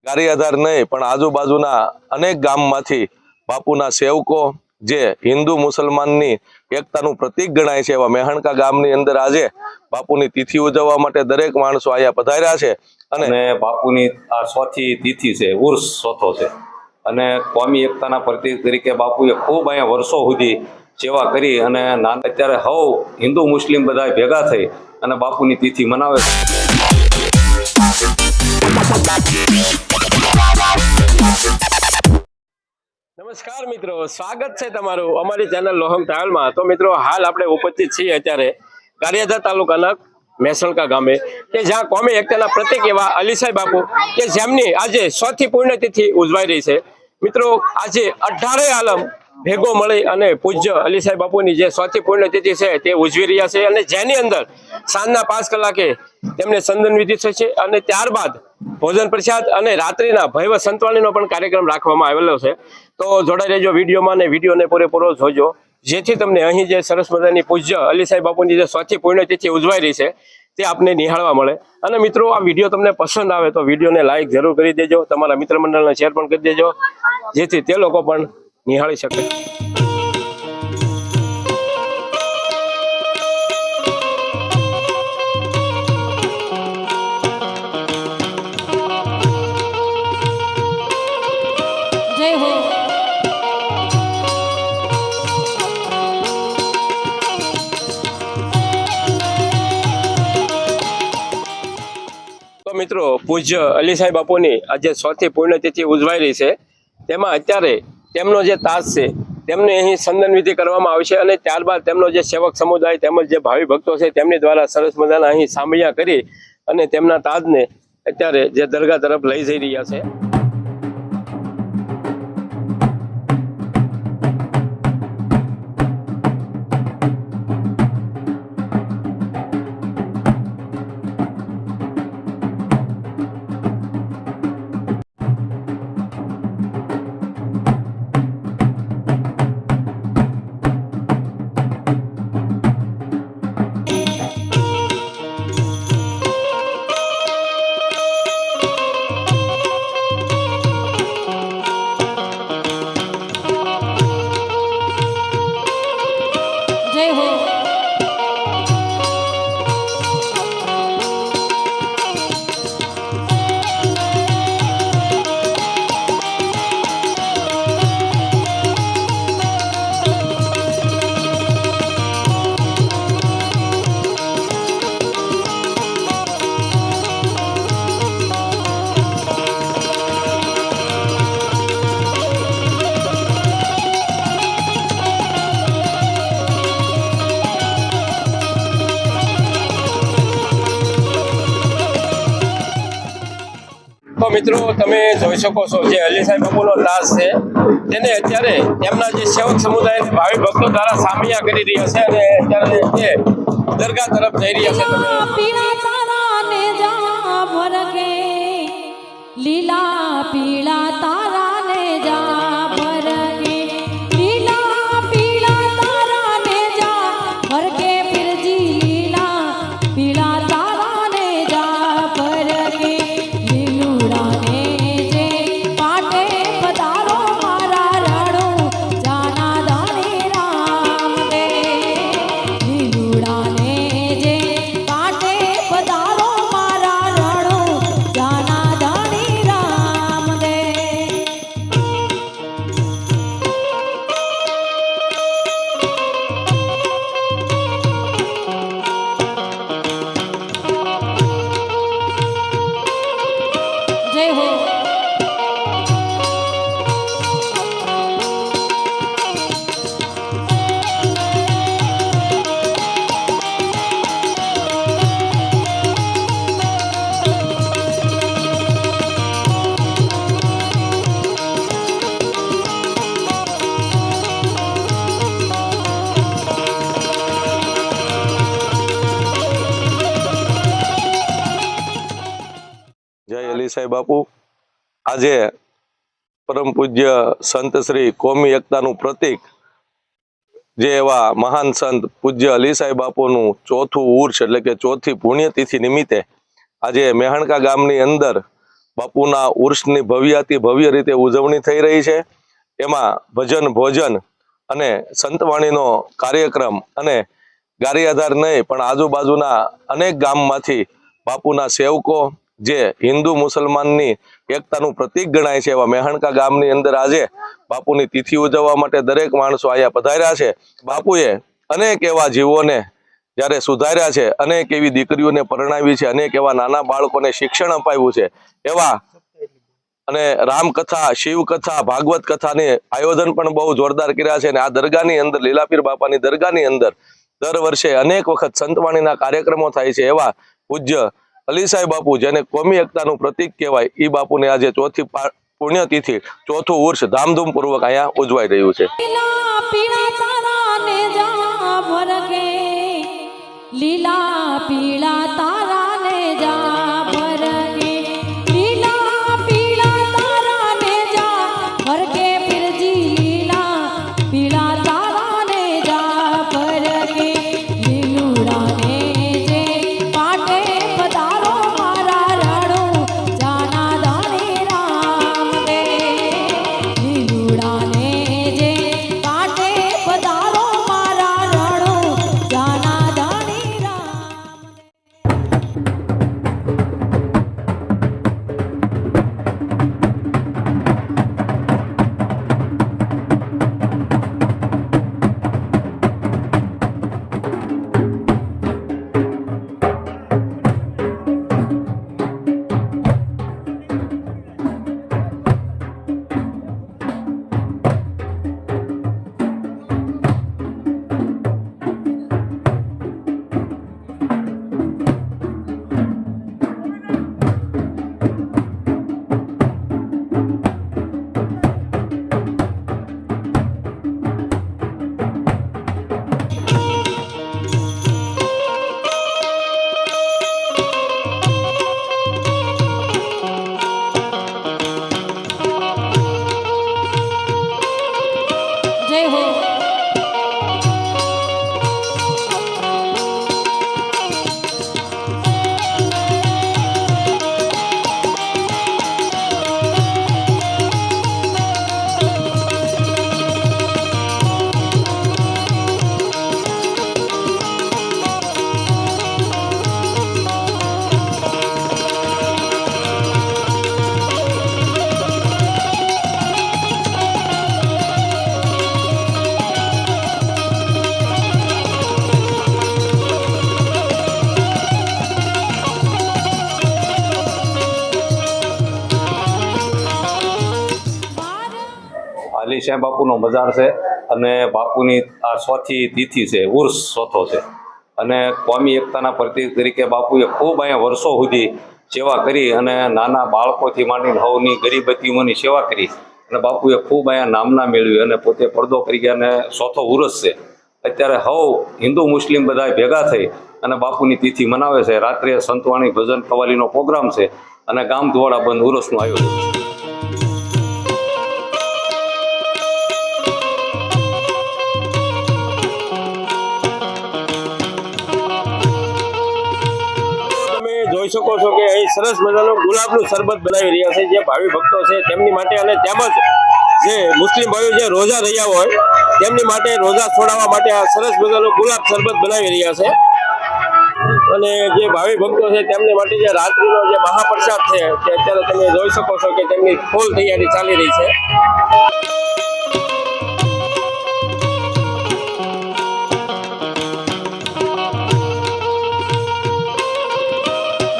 ગારિયાધાર નહીં પણ આજુબાજુના અનેક ગામમાંથી બાપુના સેવકો જે હિન્દુ મુસલમાનની એકતાનું પ્રતીક ગણાય છે એવા મેહણકા ગામની અંદર આજે બાપુની તિથિ ઉજવવા માટે દરેક માણસો અહીંયા પધાર્યા છે અને બાપુની આ ચોથી તિથિ છે, ઉર્સ ચોથો છે અને કોમી એકતાના પ્રતીક તરીકે બાપુએ ખૂબ અહીંયા વર્ષો સુધી સેવા કરી અને અત્યારે હવ હિન્દુ મુસ્લિમ બધા ભેગા થઈ અને બાપુની તિથિ મનાવે છે। નમસ્કાર મિત્રો, સ્વાગત છે તમારું અમારી ચેનલ લોહમ ટ્રાવેલમાં। તો મિત્રો હાલ આપણે ઉપસ્થિત છીએ અત્યારે ગારિયાધાર તાલુકાના મેસણકા ગામે કે જ્યાં કોમી એકતાના પ્રતીક એવા અલીસાઈ બાપુ કે જેમની આજે 100મી પુણ્યતિથિ ઉજવાઈ રહી છે। મિત્રો આજે 18 આલમ ભેગો મળી અને પૂજ્ય અલીસાઈ બાપુની જે 100મી પુણ્યતિથિ છે તે ઉજવી રહ્યા છે અને જેની અંદર સાંજના 5 કલાકે તેમને ચંદન વિધિ થશે અને ત્યારબાદ ભોજન પ્રસાદ અને રાત્રિના ભૈવ સંતવાણીનો પણ કાર્યક્રમ રાખવામાં આવેલો છે। તો જોડાઈ રહેજો વિડીયોમાં અને વિડીયોને પૂરેપૂરો જોજો જેથી તમને અહીં જે સરસ મજાની પૂજ્ય અલીસાઈ બાપુની જે 100મી પુણ્યતિથિ ઉજવાઈ રહી છે તે આપને નિહાળવા મળે। અને મિત્રો આ વિડીયો તમને પસંદ આવે તો વિડીયોને લાઈક જરૂર કરી દેજો, તમારા મિત્ર મંડળને શેર પણ કરી દેજો જેથી તે લોકો પણ નિહાળી શકે। મિત્રો પૂજ્ય અલીસાઈ બાપુની આજે 100મી પુણ્યતિથિ ઉજવાઈ રહી છે તેમાં અત્યારે તેમનો જે તાજ છે તેમને અહીં ચંદન વિધિ કરવામાં આવશે અને ત્યારબાદ તેમનો જે સેવક સમુદાય તેમજ જે ભાવિ ભક્તો છે તેમની દ્વારા સરસ મજાના અહીં સામૈયા કરી અને તેમના તાજને અત્યારે જે દરગાહ તરફ લઈ જઈ રહ્યા છે। તો મિત્રો તમે જોઈ શકો છો જે અલીસાઈ બાપુનો તાજ છે તેને અત્યારે તેમના જે સેવક સમુદાય ભાવિ ભક્તો દ્વારા સામૈયા કરી રહ્યા છે અને અત્યારે તે દરગાહ તરફ જઈ રહ્યા છે। લીલા પીળા તારા ને જા ભરકે, લીલા પીળા તારા ને જા ભરકે, ફિરજી લીલા પીળા તારા ને જા ભરકે, લીલુડા ને જે પાટે પધારો મારા રાણો જાના દાણી રામ દે, લીલુડા ને જે પાટે પધારો મારા રાણો જાના દાણી રામ દે। જય હો। જય અલીસાઈ બાપુ। આજે પરમ પૂજ્ય સંત શ્રી કોમી એકતાનું પ્રતીક જે એવા મહાન સંત પૂજ્ય અલીસાઈ બાપુનું 4થું ઉર્ષ એટલે કે 4થી પુણ્યતિથિ નિમિત્તે આજે મેહણકા ગામની અંદર બાપુના ઉર્ષની ભવ્યાતિ ભવ્ય રીતે ઉજવણી થઈ રહી છે. એમાં ભજન ભોજન અને સંતવાણીનો કાર્યક્રમ અને ગારિયાધાર નહીં પણ આજુબાજુના અનેક ગામમાંથી બાપુના સેવકો જે હિન્દુ મુસલમાનની એકતાનું પ્રતીક ગણાય છે એવા મેહણકા ગામની અંદર આજે બાપુની તિથિ ઉજવવા માટે દરેક માણસો અહીંયા પધાર્યા છે. બાપુએ અનેક એવા જીવોને જ્યારે સુધાર્યા છે, અનેક એવી દીકરીઓને પરણાવી છે, અનેક એવા નાના બાળકોને શિક્ષણ અપાવ્યું છે. એવા અને રામકથા, શિવકથા, ભાગવત કથાની આયોજન પણ બહુ જોરદાર કર્યા છે. અને આ દરગાહની અંદર, લીલાપીર બાપાની દરગાહની અંદર દર વર્ષે અનેક વખત સંતવાણીના કાર્યક્રમો થાય છે. એવા પૂજ્ય અલીસાઈ બાપુ, જેને કોમી એકતાનું પ્રતીક કહેવાય, એ બાપુને આજે ચોથી પુણ્યતિથિ, ચોથું ઉર્ષ ધામધૂમ પૂર્વક અહીંયા ઉજવાઈ રહ્યું છે. લીલા પીળા તારા ને જા ભરકે, લીલા પીળા તારા ને જા ભરકે, લીલા પીળા તારા ને જા ભરકે, પીરજી લીલા પીળા તારા ને જા ભરકે, લીલુડા ને જે પાટે પધારો મારા રણો જાના દાણી રામ દે, લીલુડા ને જે પાટે પધારો મારા રણો જાના દાણી રામ. જય હો. અલીસાઈ બાપુનો મજાર છે અને બાપુની આ ચોથી તિથિ છે, ઉર્ષ ચોથો છે. અને કોમી એકતાના પ્રતીક તરીકે બાપુએ ખૂબ અહીંયા વર્ષો સુધી સેવા કરી અને નાના બાળકોથી માંડીને સૌની ગરીબ યતીમોની સેવા કરી અને બાપુએ ખૂબ અહીંયા નામના મેળવી અને પોતે પડદો કરી ગયા અને ચોથો ઉર્ષ છે. અત્યારે સૌ હિન્દુ મુસ્લિમ બધા ભેગા થઈ અને બાપુની તિથિ મનાવે છે. રાત્રે સંતવાણી ભજન કવાલીનો પ્રોગ્રામ છે અને ગામ ધોવાડા બંધ ઉર્ષનું આયોજન છે. જોઈ શકો છો કે અહીં સરસ મજાનું ગુલાબનું શરબત બનાવી રહ્યા છે જે ભાવિ ભક્તો છે તેમની માટે, અને તેમજ જે મુસ્લિમ ભાઈઓ જે રોજા રહ્યા હોય તેમની માટે રોજા છોડાવવા માટે આ સરસ મજાનું ગુલાબ શરબત બનાવી રહ્યા છે. અને જે ભાવિ ભક્તો છે તેમની માટે જે રાત્રિનો જે મહાપ્રસાદ છે તે અત્યારે તમે જોઈ શકો છો કે તેમની ફૂલ તૈયારી ચાલી રહી છે.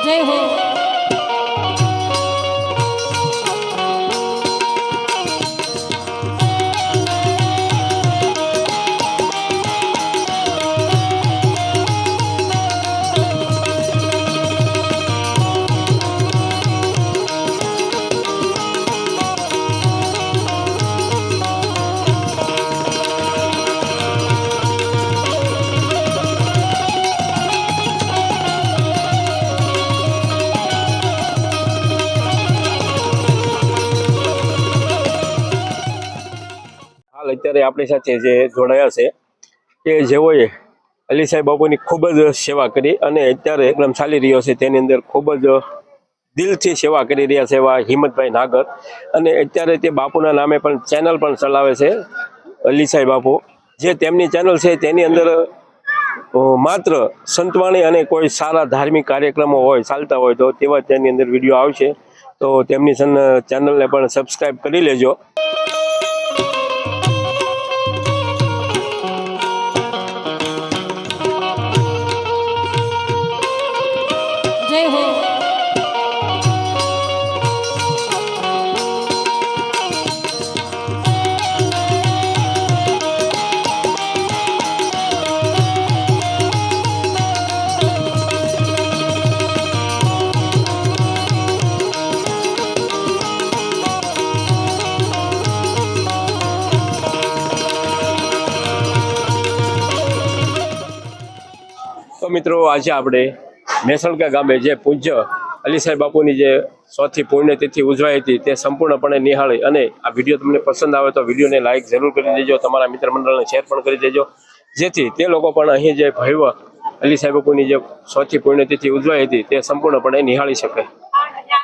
જય હો. અત્યારે આપણી સાથે જે જોડાયા છે કે જેઓએ અલીસાઈ બાપુની ખૂબ જ સેવા કરી અને અત્યારે એકદમ ચાલી રહ્યો છે તેની અંદર ખૂબ જ દિલથી સેવા કરી રહ્યા છે એવા હિંમતભાઈ નાગર, અને અત્યારે તે બાપુના નામે પણ ચેનલ પણ ચલાવે છે અલીસાઈ બાપુ. જે તેમની ચેનલ છે તેની અંદર માત્ર સંતવાણી અને કોઈ સારા ધાર્મિક કાર્યક્રમો હોય ચાલતા હોય તો તેવા તેની અંદર વિડીયો આવશે. તો તેમની ચેનલને પણ સબસ્ક્રાઈબ કરી લેજો. જય હો. તો મિત્રો આજે આપણે મહેસણકા ગામે જે પૂજ્ય અલીસાઈ બાપુની જે 100મી પુણ્યતિથિ ઉજવાઈ હતી તે સંપૂર્ણપણે નિહાળી, અને આ વિડીયો તમને પસંદ આવે તો વિડીયોને લાઈક જરૂર કરી દેજો, તમારા મિત્ર મંડળને શેર પણ કરી દેજો, જેથી તે લોકો પણ અહીં જે ભવ્ય અલીસાઈ બાપુની જે 100મી પુણ્યતિથિ ઉજવાઈ હતી તે સંપૂર્ણપણે નિહાળી શકે.